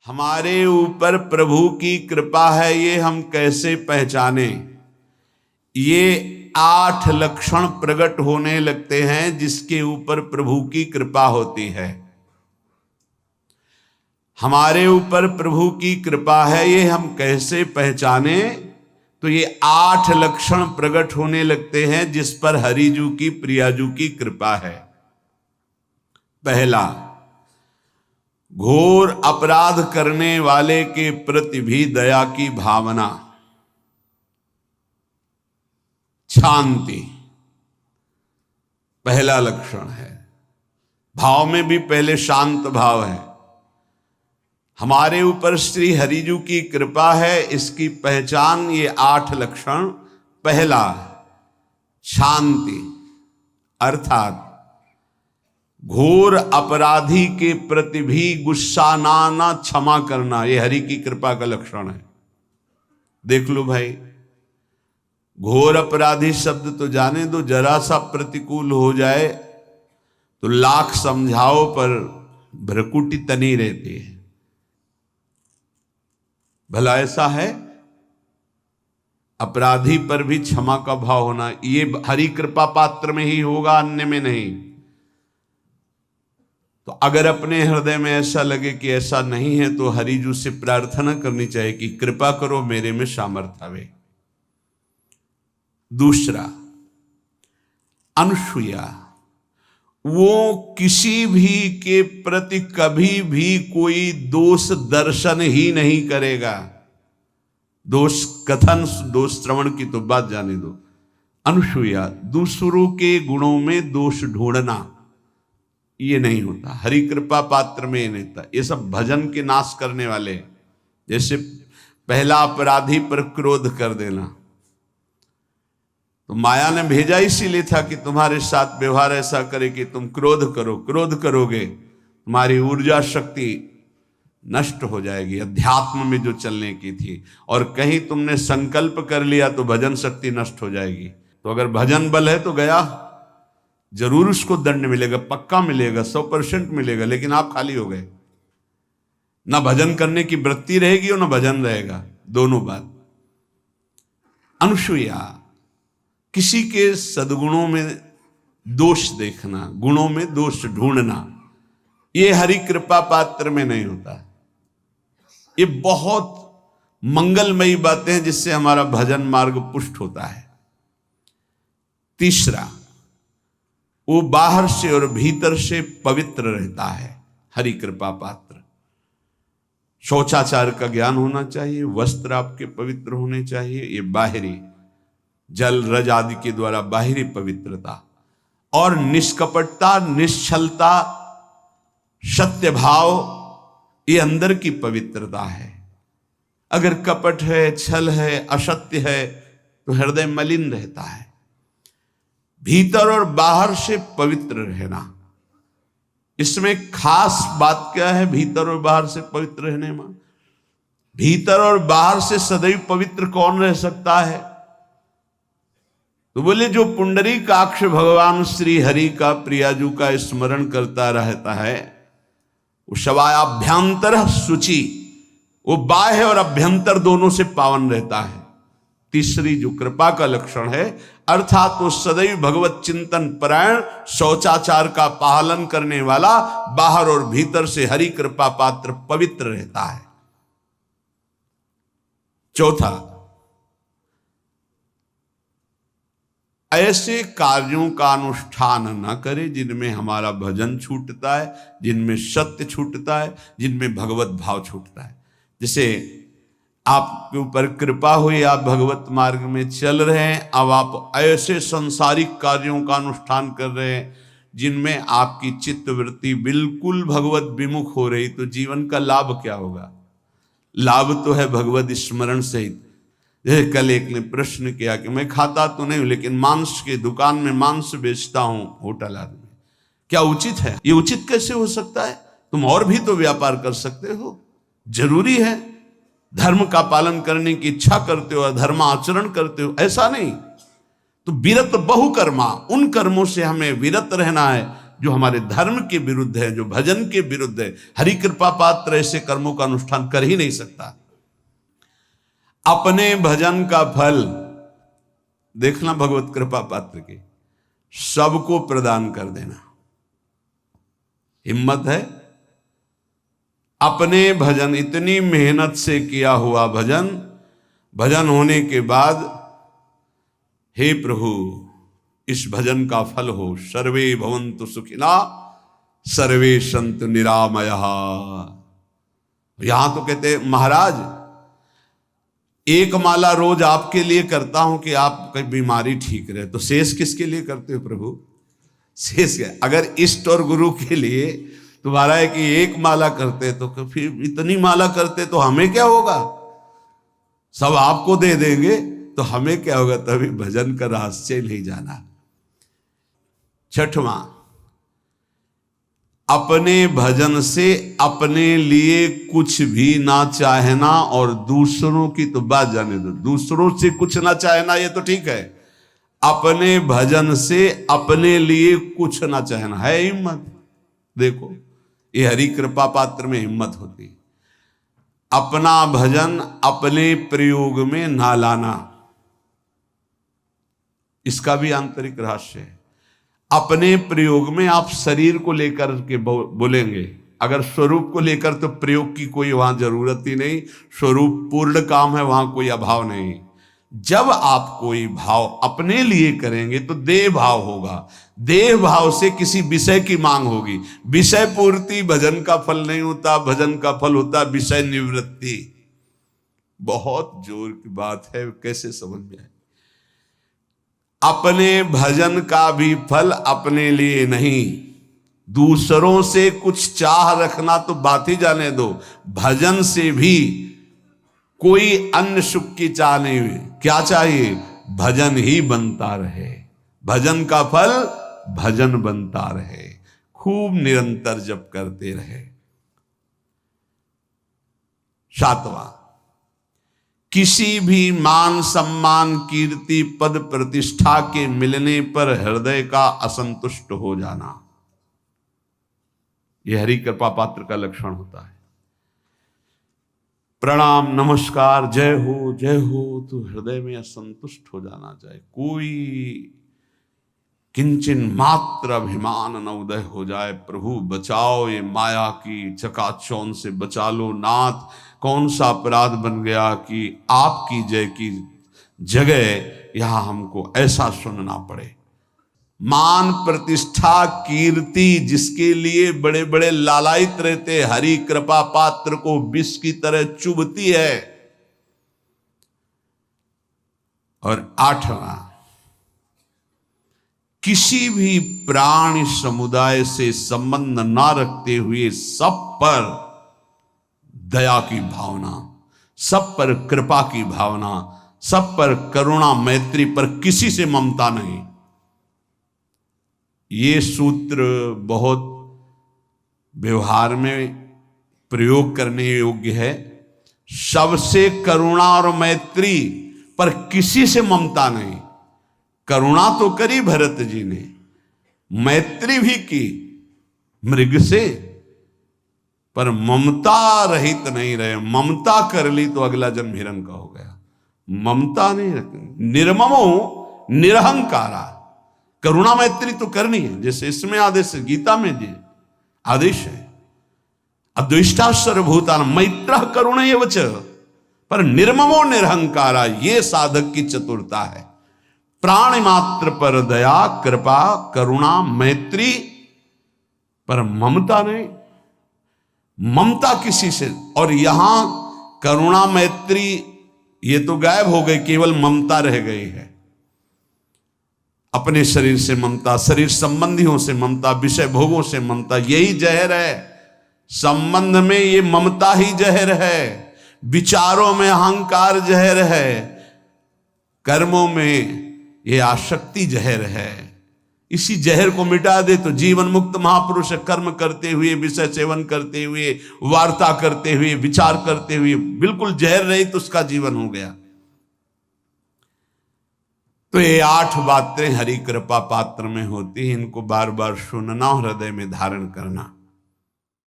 हमारे ऊपर प्रभु की कृपा है ये हम कैसे पहचाने। ये 8 लक्षण प्रकट होने लगते हैं जिसके ऊपर प्रभु की कृपा होती है। हमारे ऊपर प्रभु की कृपा है ये हम कैसे पहचाने, तो ये 8 लक्षण प्रकट होने लगते हैं जिस पर हरिजू की प्रियाजू की कृपा है। पहला, घोर अपराध करने वाले के प्रति भी दया की भावना, शांति पहला लक्षण है। भाव में भी पहले शांत भाव है। हमारे ऊपर श्री हरिजू की कृपा है, इसकी पहचान ये 8 लक्षण। पहला, शांति, अर्थात घोर अपराधी के प्रति भी गुस्सा ना क्षमा करना, ये हरि की कृपा का लक्षण है। देख लो भाई, घोर अपराधी शब्द तो जाने दो, जरा सा प्रतिकूल हो जाए तो लाख समझाओ पर भ्रकुटी तनी रहती है। भला ऐसा है? अपराधी पर भी क्षमा का भाव होना, ये हरि कृपा पात्र में ही होगा, अन्य में नहीं। तो अगर अपने हृदय में ऐसा लगे कि ऐसा नहीं है तो हरिजू से प्रार्थना करनी चाहिए कि कृपा करो, मेरे में सामर्थ्य आवे। दूसरा, अनुसूया, वो किसी भी के प्रति कभी भी कोई दोष दर्शन ही नहीं करेगा। दोष कथन, दोष श्रवण की तो बात जाने दो। अनुसूया, दूसरों के गुणों में दोष ढूंढना ये नहीं होता। हरि कृपा पात्र में ये नहीं होता। ये सब भजन के नाश करने वाले। जैसे पहला अपराधी पर क्रोध कर देना, तो माया ने भेजा इसीलिए था कि तुम्हारे साथ व्यवहार ऐसा करे कि तुम क्रोध करो। क्रोध करोगे तुम्हारी ऊर्जा शक्ति नष्ट हो जाएगी, अध्यात्म में जो चलने की थी। और कहीं तुमने संकल्प कर लिया तो भजन शक्ति नष्ट हो जाएगी। तो अगर भजन बल है तो गया, जरूर उसको दंड मिलेगा, पक्का मिलेगा, 100% मिलेगा, लेकिन आप खाली हो गए। ना भजन करने की वृत्ति रहेगी और ना भजन रहेगा, दोनों बात। अनुसूया, किसी के सद्गुणों में दोष देखना, गुणों में दोष ढूंढना, ये हरि कृपा पात्र में नहीं होता। ये बहुत मंगलमयी बातें हैं जिससे हमारा भजन मार्ग पुष्ट होता है। तीसरा, वो बाहर से और भीतर से पवित्र रहता है, हरि कृपा पात्र। शौचाचार का ज्ञान होना चाहिए, वस्त्र आपके पवित्र होने चाहिए, ये बाहरी जल रज आदि के द्वारा बाहरी पवित्रता। और निष्कपटता, निश्चलता, सत्य भाव, ये अंदर की पवित्रता है। अगर कपट है, छल है, असत्य है तो हृदय मलिन रहता है। भीतर और बाहर से पवित्र रहना, इसमें खास बात क्या है? भीतर और बाहर से पवित्र रहने में, भीतर और बाहर से सदैव पवित्र कौन रह सकता है? तो बोले जो पुंडरीकाक्ष भगवान श्री हरि का प्रियाजू का स्मरण करता रहता है, वो शवायाभ्यंतर शुचि, वो बाह्य और अभ्यंतर दोनों से पावन रहता है। तीसरी जो कृपा का लक्षण है, अर्थात वो सदैव भगवत चिंतन परायण, शौचाचार का पालन करने वाला, बाहर और भीतर से हरि कृपा पात्र पवित्र रहता है। चौथा, ऐसे कार्यों का अनुष्ठान न करे जिनमें हमारा भजन छूटता है, जिनमें सत्य छूटता है, जिनमें भगवत भाव छूटता है। जैसे आपके ऊपर कृपा हुई, आप भगवत मार्ग में चल रहे हैं, अब आप ऐसे संसारिक कार्यों का अनुष्ठान कर रहे हैं जिनमें आपकी चित्तवृत्ति बिल्कुल भगवत विमुख हो रही, तो जीवन का लाभ क्या होगा? लाभ तो है भगवत स्मरण सहित। जैसे कल एक ने प्रश्न किया कि मैं खाता तो नहीं हूं लेकिन मांस की दुकान में मांस बेचता हूं, होटल आदमी, क्या उचित है? ये उचित कैसे हो सकता है? तुम और भी तो व्यापार कर सकते हो। जरूरी है धर्म का पालन करने की इच्छा करते हो, धर्म आचरण करते हो, ऐसा नहीं। तो विरत बहुकर्मा, उन कर्मों से हमें विरत रहना है जो हमारे धर्म के विरुद्ध है, जो भजन के विरुद्ध है। हरि कृपा पात्र ऐसे कर्मों का अनुष्ठान कर ही नहीं सकता। अपने भजन का फल देखना भगवत कृपा पात्र के, सबको प्रदान कर देना। हिम्मत है? अपने भजन, इतनी मेहनत से किया हुआ भजन, भजन होने के बाद हे प्रभु इस भजन का फल हो, सर्वे भवन्तु सुखिना सर्वे सन्तु निरामयः। यहां तो कहते महाराज एक माला रोज आपके लिए करता हूं कि आपकी बीमारी ठीक रहे, तो शेष किसके लिए करते हो प्रभु? शेष क्या? अगर इष्ट और गुरु के लिए तुम्हारा है कि एक माला करते तो फिर इतनी माला करते तो हमें क्या होगा? सब आपको दे देंगे तो हमें क्या होगा? तभी भजन का रहस्य नहीं जाना। छठवां, अपने भजन से अपने लिए कुछ भी ना चाहना, और दूसरों की तो बात जाने दो, दूसरों से कुछ ना चाहना ये तो ठीक है, अपने भजन से अपने लिए कुछ ना चाहना है हिम्मत। देखो ये हरि कृपा पात्र में हिम्मत होती है। अपना भजन अपने प्रयोग में ना लाना, इसका भी आंतरिक रहस्य है। अपने प्रयोग में आप शरीर को लेकर के बोलेंगे, अगर स्वरूप को लेकर तो प्रयोग की कोई वहां जरूरत ही नहीं, स्वरूप पूर्ण काम है, वहां कोई अभाव नहीं। जब आप कोई भाव अपने लिए करेंगे तो देह भाव होगा, देह भाव से किसी विषय की मांग होगी। विषय पूर्ति भजन का फल नहीं होता, भजन का फल होता विषय निवृत्ति। बहुत जोर की बात है, कैसे समझ में आए? अपने भजन का भी फल अपने लिए नहीं, दूसरों से कुछ चाह रखना तो बात ही जाने दो, भजन से भी कोई अन्य सुख की चाह नहीं हुई। क्या चाहिए? भजन ही बनता रहे, भजन का फल भजन बनता रहे, खूब निरंतर जप करते रहे। सातवां, किसी भी मान सम्मान कीर्ति पद प्रतिष्ठा के मिलने पर हृदय का असंतुष्ट हो जाना, यह हरि कृपा पात्र का लक्षण होता है। प्रणाम नमस्कार जय हो तो हृदय में असंतुष्ट हो जाना चाहिए। कोई किंचन मात्र अभिमान न उदय हो जाए। प्रभु बचाओ, ये माया की चकाचौंध से बचा लो नाथ। कौन सा अपराध बन गया कि आपकी जय की जगह यहां हमको ऐसा सुनना पड़े। मान प्रतिष्ठा कीर्ति जिसके लिए बड़े बड़े लालायित रहते, हरि कृपा पात्र को विष की तरह चुभती है। और आठवां, किसी भी प्राणी समुदाय से संबंध ना रखते हुए सब पर दया की भावना, सब पर कृपा की भावना, सब पर करुणा मैत्री, पर किसी से ममता नहीं। ये सूत्र बहुत व्यवहार में प्रयोग करने योग्य है। सबसे करुणा और मैत्री, पर किसी से ममता नहीं। करुणा तो करी भरत जी ने, मैत्री भी की मृग से, पर ममता रहित नहीं रहे। ममता कर ली तो अगला जन्म हिरण का हो गया। ममता नहीं रखनी। निर्ममो निरहंकारा, करुणा मैत्री तो करनी है, जैसे इसमें आदेश है, गीता में जी आदेश है, अद्वेष्टा सर्वभूतान मैत्र करुण एवच, पर निर्ममो निरहंकारा, ये साधक की चतुरता है। प्राण मात्र पर दया कृपा करुणा मैत्री, पर ममता नहीं। ममता किसी से, और यहां करुणा मैत्री ये तो गायब हो गई, केवल ममता रह गई है। अपने शरीर से ममता, शरीर संबंधियों से ममता, विषय भोगों से ममता, यही जहर है। संबंध में ये ममता ही जहर है, विचारों में अहंकार जहर है, कर्मों में ये आसक्ति जहर है। इसी जहर को मिटा दे तो जीवन मुक्त महापुरुष कर्म करते हुए, विषय सेवन करते हुए, वार्ता करते हुए, विचार करते हुए, बिल्कुल जहर रहित उसका जीवन हो गया। तो ये 8 बातें हरि कृपा पात्र में होती हैं, इनको बार बार सुनना और हृदय में धारण करना।